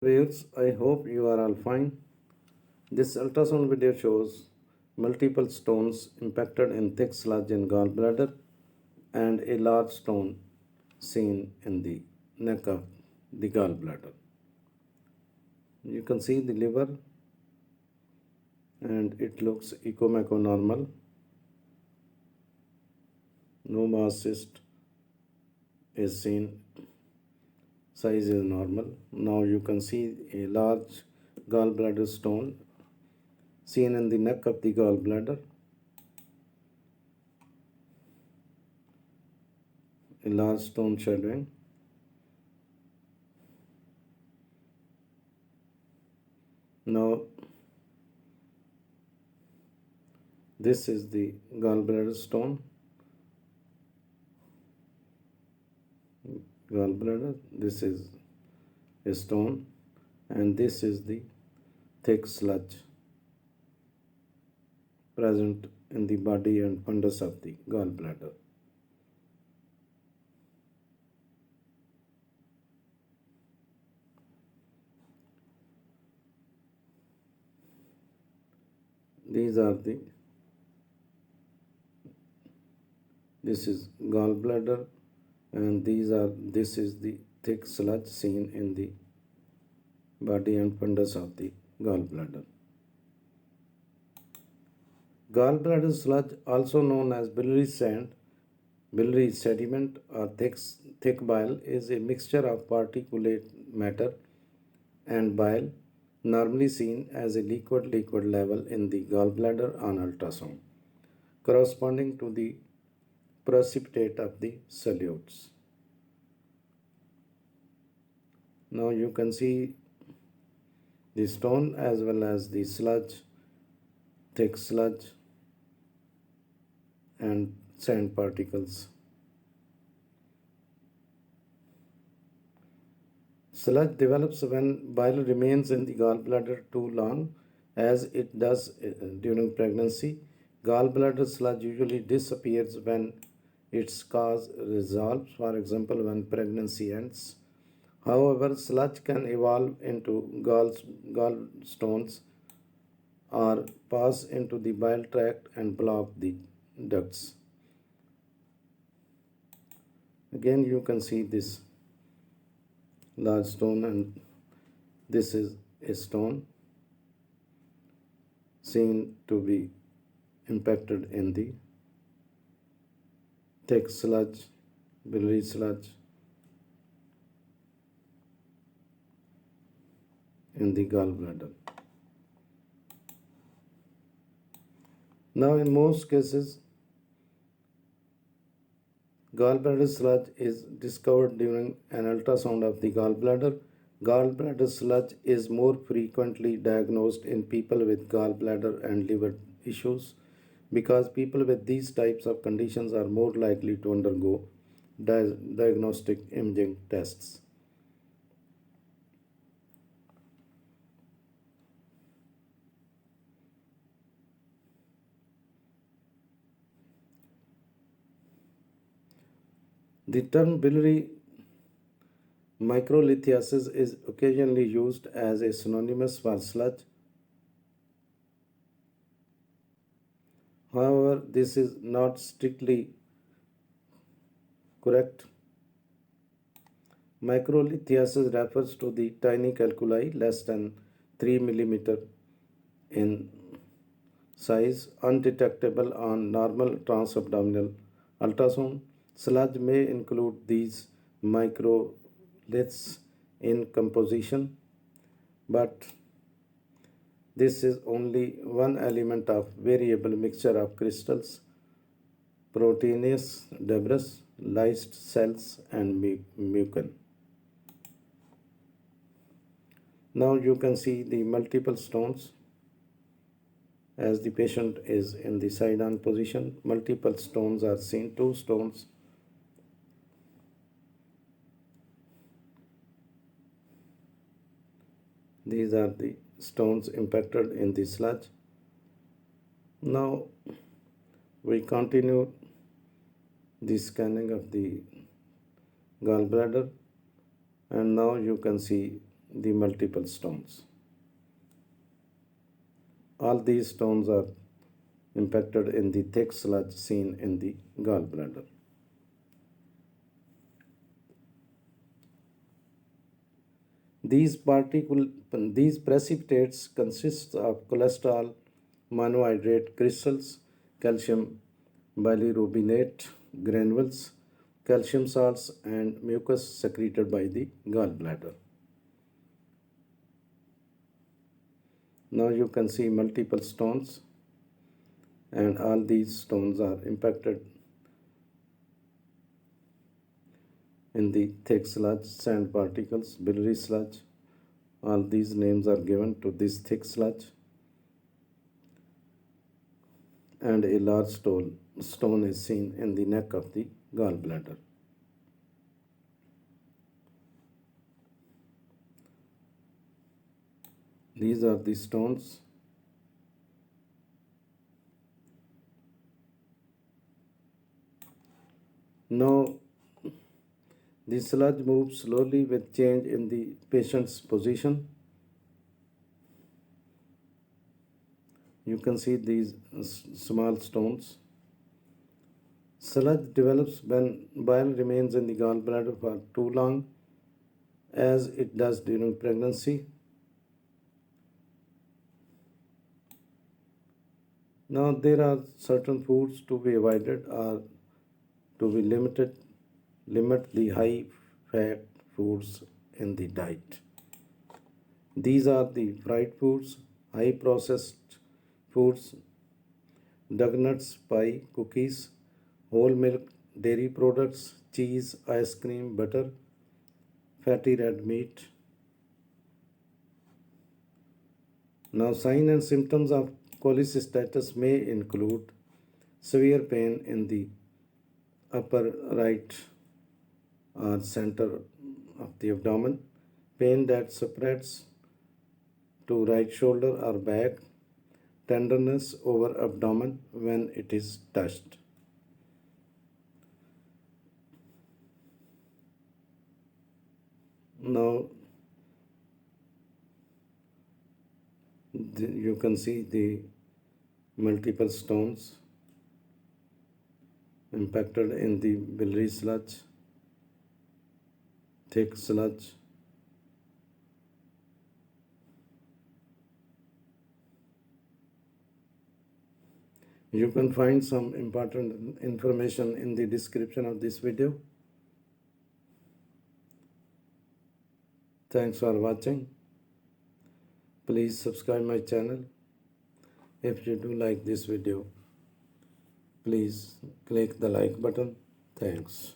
Viewers, I hope you are all fine. This ultrasound video shows multiple stones impacted in thick sludge in gallbladder and a large stone seen in the neck of the gallbladder. You can see the liver and it looks echomechonormal. No mass cyst is seen, size is normal. Now you can see a large gallbladder stone seen in the neck of the gallbladder. A large stone shadowing. Now this is the gallbladder stone. Gallbladder, this is a stone, and this is the thick sludge present in the body and fundus of the gallbladder. These are the, this is gallbladder, and this is the thick sludge seen in the body and fundus of the gallbladder. Gallbladder sludge, also known as biliary sand, biliary sediment, or thick bile, is a mixture of particulate matter and bile, normally seen as a liquid level in the gallbladder on ultrasound, corresponding to the precipitate of the solutes. Now you can see the stone as well as the sludge, thick sludge and sand particles. Sludge develops when bile remains in the gallbladder too long, as it does during pregnancy. Gallbladder sludge usually disappears when its cause resolves, for example, when pregnancy ends. However, sludge can evolve into gallstones or pass into the bile tract and block the ducts. Again, you can see this large stone, and this is a stone seen to be impacted in the thick sludge, biliary sludge in the gallbladder. Now, in most cases, gallbladder sludge is discovered during an ultrasound of the gallbladder. Gallbladder sludge is more frequently diagnosed in people with gallbladder and liver issues because people with these types of conditions are more likely to undergo diagnostic imaging tests. The term biliary microlithiasis is occasionally used as a synonymous for sludge. However, this is not strictly correct. Microlithiasis refers to the tiny calculi less than 3 mm in size, undetectable on normal transabdominal ultrasound. Sludge may include these microliths in composition, but this is only one element of variable mixture of crystals, proteinous debris, lysed cells, and mucin. Now you can see the multiple stones as the patient is in the side-on position. Multiple stones are seen, 2 stones. These are the stones impacted in the sludge. Now we continue the scanning of the gallbladder, and now you can see the multiple stones. All these stones are impacted in the thick sludge seen in the gallbladder. These precipitates consist of cholesterol, monohydrate crystals, calcium bilirubinate granules, calcium salts, and mucus secreted by the gallbladder. Now you can see multiple stones, and all these stones are impacted in the thick sludge, sand particles, biliary sludge. All these names are given to this thick sludge, and a large stone is seen in the neck of the gallbladder. These are the stones. Now, the sludge moves slowly with change in the patient's position. You can see these small stones. Sludge develops when bile remains in the gallbladder for too long, as it does during pregnancy. Now, there are certain foods to be avoided or to be limit the high fat foods in the diet. These are the fried foods, high processed foods, nuts, pie, cookies, whole milk, dairy products, cheese, ice cream, butter, fatty red meat. Now, signs and symptoms of cholecystitis may include severe pain in the upper right or center of the abdomen, pain that spreads to right shoulder or back, tenderness over abdomen when it is touched. Now you can see the multiple stones impacted in the biliary sludge, thick sludge. You can find some important information in the description of this video. Thanks for watching. Please subscribe my channel. If you do like this video, please click the like button. Thanks.